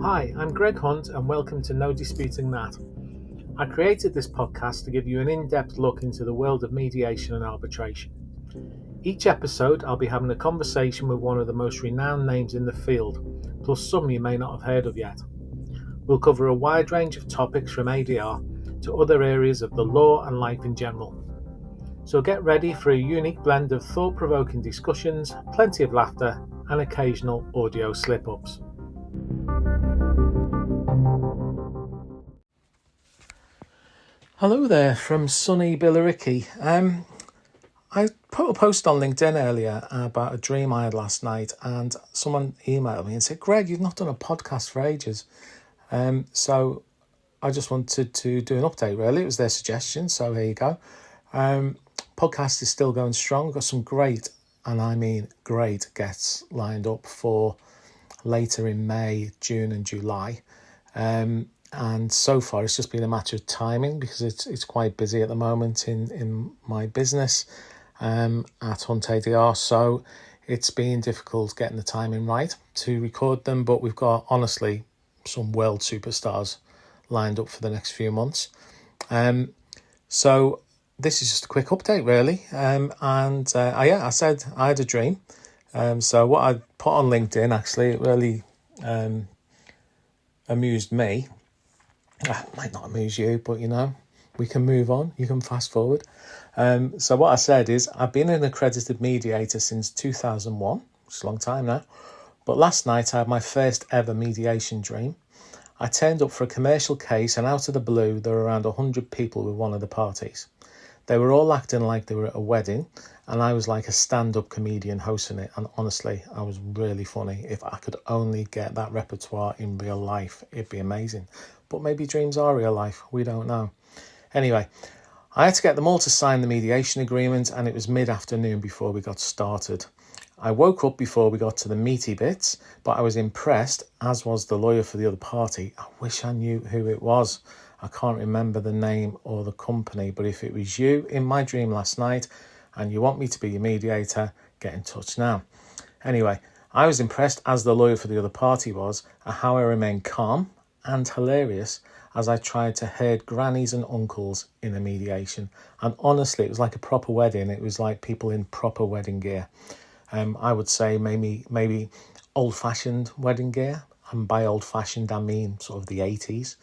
Hi, I'm Greg Hunt and welcome to No Disputing That. I created this podcast to give you an in-depth look into the world of mediation and arbitration. Each episode I'll be having a conversation with one of the most renowned names in the field, plus some you may not have heard of yet. We'll cover a wide range of topics from ADR to other areas of the law and life in general. So get ready for a unique blend of thought-provoking discussions, plenty of laughter and occasional audio slip-ups. Hello there from sunny Billericay. I put a post on LinkedIn earlier about a dream I had last night, and someone emailed me and said, Greg, you've not done a podcast for ages. So I just wanted to do an update, really. It was their suggestion, so here you go. Podcast is still going strong. Got some great, and I mean great, guests lined up for later in May, June and July. And so far it's just been a matter of timing because it's quite busy at the moment in my business at Hunt ADR. So it's been difficult getting the timing right to record them, but we've got, honestly, some world superstars lined up for the next few months. So this is just a quick update, really. I said I had a dream. So what I put on LinkedIn, actually, it really amused me. It might not amuse you, but we can move on. You can fast forward. So what I said is I've been an accredited mediator since 2001. It's a long time now. But last night I had my first ever mediation dream. I turned up for a commercial case, and out of the blue there were around 100 people with one of the parties. They were all acting like they were at a wedding, and I was like a stand-up comedian hosting it. And honestly, I was really funny. If I could only get that repertoire in real life, it'd be amazing. But maybe dreams are real life. We don't know. Anyway, I had to get them all to sign the mediation agreement, and it was mid-afternoon before we got started. I woke up before we got to the meaty bits, but I was impressed, as was the lawyer for the other party. I wish I knew who it was. I can't remember the name or the company, but if it was you in my dream last night and you want me to be your mediator, get in touch now. Anyway, I was impressed, as the lawyer for the other party was, at how I remained calm and hilarious as I tried to herd grannies and uncles in a mediation. And honestly, it was like a proper wedding. It was like people in proper wedding gear. I would say maybe old-fashioned wedding gear. And by old-fashioned, I mean sort of the 80s.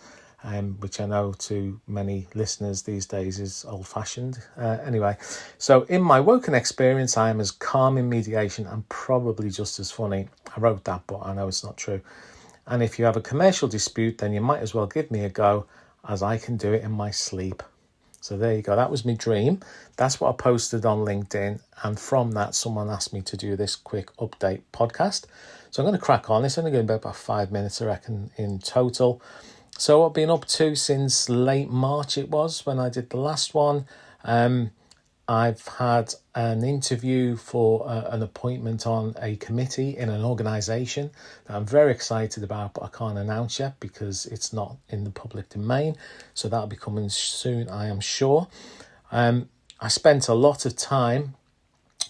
Which I know to many listeners these days is old-fashioned. Anyway, so in my Woken experience, I am as calm in mediation and probably just as funny. I wrote that, but I know it's not true. And if you have a commercial dispute, then you might as well give me a go, as I can do it in my sleep. So there you go. That was my dream. That's what I posted on LinkedIn. And from that, someone asked me to do this quick update podcast. So I'm going to crack on. It's only going to be about 5 minutes, I reckon, in total. So I've been up to since late March it was when I did the last one. I've had an interview for an appointment on a committee in an organisation that I'm very excited about, but I can't announce yet because it's not in the public domain. So that'll be coming soon, I am sure. I spent a lot of time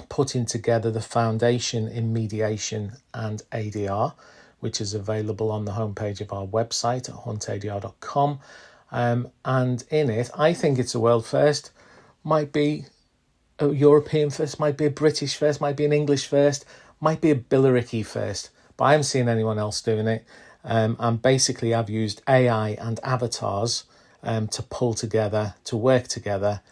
putting together the foundation in mediation and ADR, which is available on the homepage of our website at huntadr.com. And in it, I think it's a world first, might be a European first, might be a British first, might be an English first, might be a Billericay first, but I haven't seen anyone else doing it. And basically I've used AI and avatars to pull together, to work together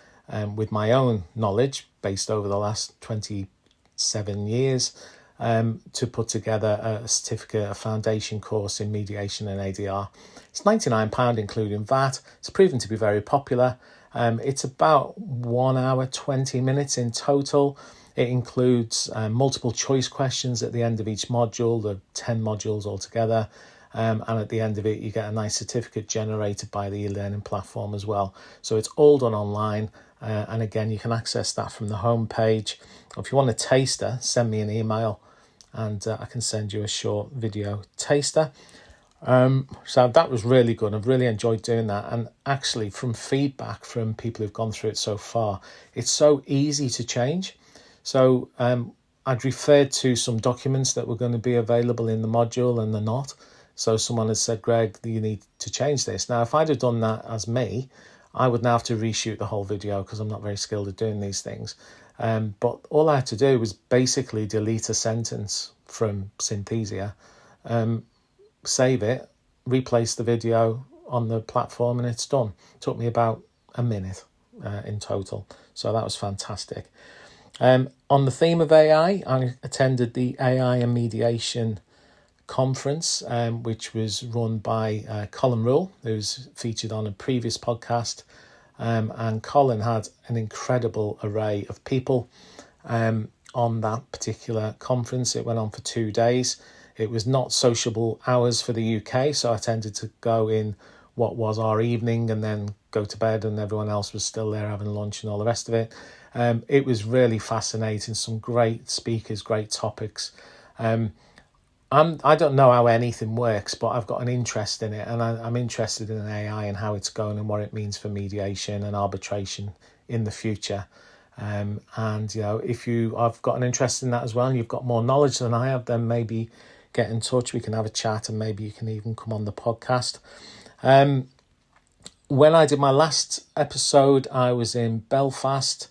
with my own knowledge based over the last 27 years to put together a certificate, a foundation course in mediation and ADR. It's £99 including VAT. It's proven to be very popular. It's about 1 hour, 20 minutes in total. It includes multiple choice questions at the end of each module. There are 10 modules altogether. And at the end of it, you get a nice certificate generated by the e-learning platform as well. So it's all done online. And again, you can access that from the homepage. If you want a taster, send me an email and I can send you a short video taster. So that was really good. I've really enjoyed doing that. And actually, from feedback from people who've gone through it so far, it's so easy to change. So I'd referred to some documents that were going to be available in the module and they're not. So someone has said, Greg, you need to change this. Now, if I'd have done that as me, I would now have to reshoot the whole video because I'm not very skilled at doing these things. But all I had to do was basically delete a sentence from Synthesia, save it, replace the video on the platform, and it's done. It took me about a minute in total. So that was fantastic. On the theme of AI, I attended the AI and Mediation conference, which was run by Colin Rule, who's featured on a previous podcast. And Colin had an incredible array of people on that particular conference. It went on for 2 days. It was not sociable hours for the UK, so I tended to go in what was our evening and then go to bed, and everyone else was still there having lunch and all the rest of it. It was really fascinating, some great speakers, great topics. I don't know how anything works, but I've got an interest in it, and I'm interested in AI and how it's going and what it means for mediation and arbitration in the future. And if I've got an interest in that as well, and you've got more knowledge than I have, then maybe get in touch. We can have a chat, and maybe you can even come on the podcast. When I did my last episode, I was in Belfast,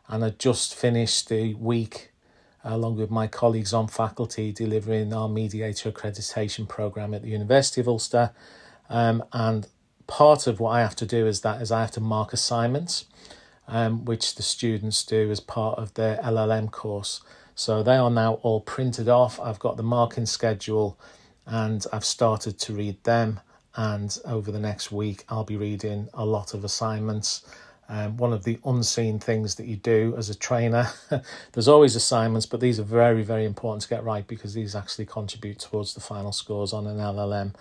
and I just finished the week along with my colleagues on faculty delivering our mediator accreditation program at the University of Ulster. And part of what I have to do is I have to mark assignments, which the students do as part of their LLM course. So they are now all printed off. I've got the marking schedule and I've started to read them. And over the next week, I'll be reading a lot of assignments. One of the unseen things that you do as a trainer, there's always assignments, but these are very, very important to get right because these actually contribute towards the final scores on an LLM.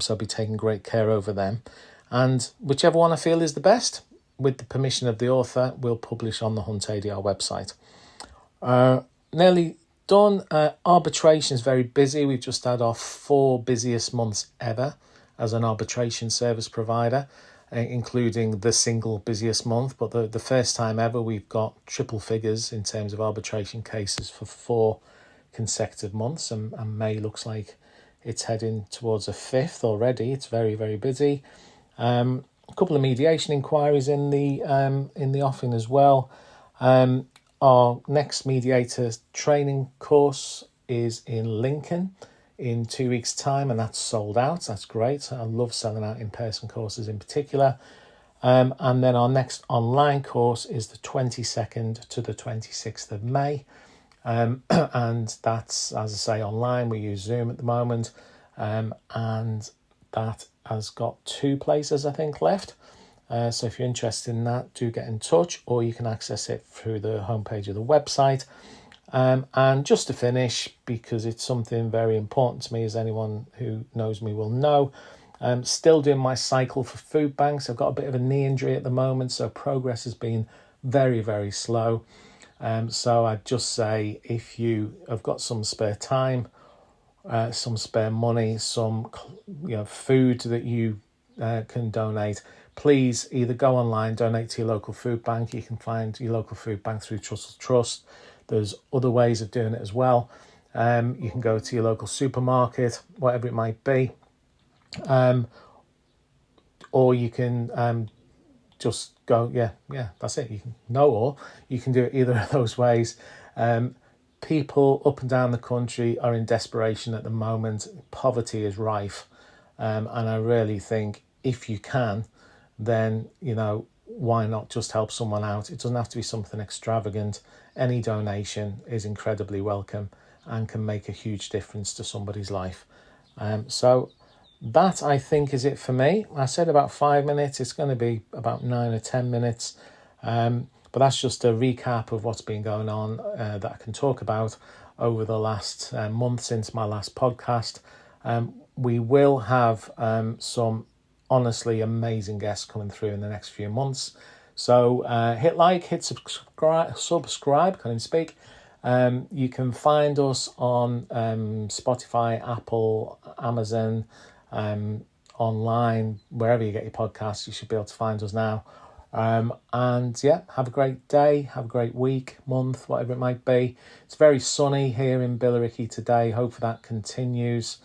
So I'll be taking great care over them. And whichever one I feel is the best, with the permission of the author, we'll publish on the Hunt ADR website. Nearly done. Arbitration is very busy. We've just had our 4 busiest months ever as an arbitration service provider, including the single busiest month, but the first time ever we've got triple figures in terms of arbitration cases for 4 consecutive months, and May looks like it's heading towards a 5th already. It's very, very busy. A couple of mediation inquiries in the offing as well. Our next mediator training course is in Lincoln in 2 weeks' time, and that's sold out. That's great. I love selling out in-person courses in particular. And then our next online course is the 22nd to the 26th of May. And that's, as I say, online. We use Zoom at the moment. And that has got 2 places, I think, left. So if you're interested in that, do get in touch, or you can access it through the homepage of the website. And just to finish, because it's something very important to me, as anyone who knows me will know, I'm still doing my cycle for food banks. I've got a bit of a knee injury at the moment, so progress has been very, very slow. So I'd just say, if you have got some spare time, some spare money, some food that you can donate, please either go online, donate to your local food bank. You can find your local food bank through Trussell Trust. There's other ways of doing it as well. You can go to your local supermarket, whatever it might be. Or you can just go, that's it. You can do it either of those ways. People up and down the country are in desperation at the moment. Poverty is rife. And I really think if you can, then, why not just help someone out? It doesn't have to be something extravagant. Any donation is incredibly welcome and can make a huge difference to somebody's life. So that, I think, is it for me. I said about 5 minutes. It's going to be about 9 or 10 minutes. But that's just a recap of what's been going on that I can talk about over the last month since my last podcast. We will have some honestly amazing guests coming through in the next few months. So hit like, hit subscribe, can't even speak. You can find us on Spotify, Apple, Amazon, online, wherever you get your podcasts. You should be able to find us now. And have a great day, have a great week, month, whatever it might be. It's very sunny here in Billericay today. Hopefully that continues.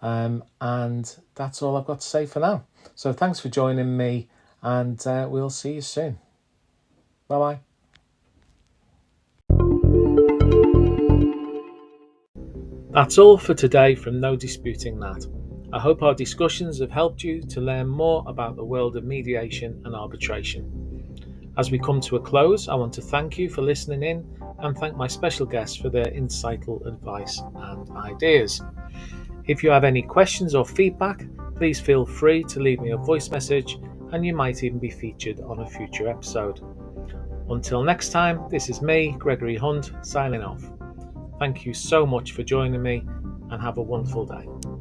And that's all I've got to say for now. So thanks for joining me, and we'll see you soon. Bye-bye. That's all for today from No Disputing That. I hope our discussions have helped you to learn more about the world of mediation and arbitration. As we come to a close, I want to thank you for listening in and thank my special guests for their insightful advice and ideas. If you have any questions or feedback, please feel free to leave me a voice message and you might even be featured on a future episode. Until next time, this is me, Gregory Hunt, signing off. Thank you so much for joining me and have a wonderful day.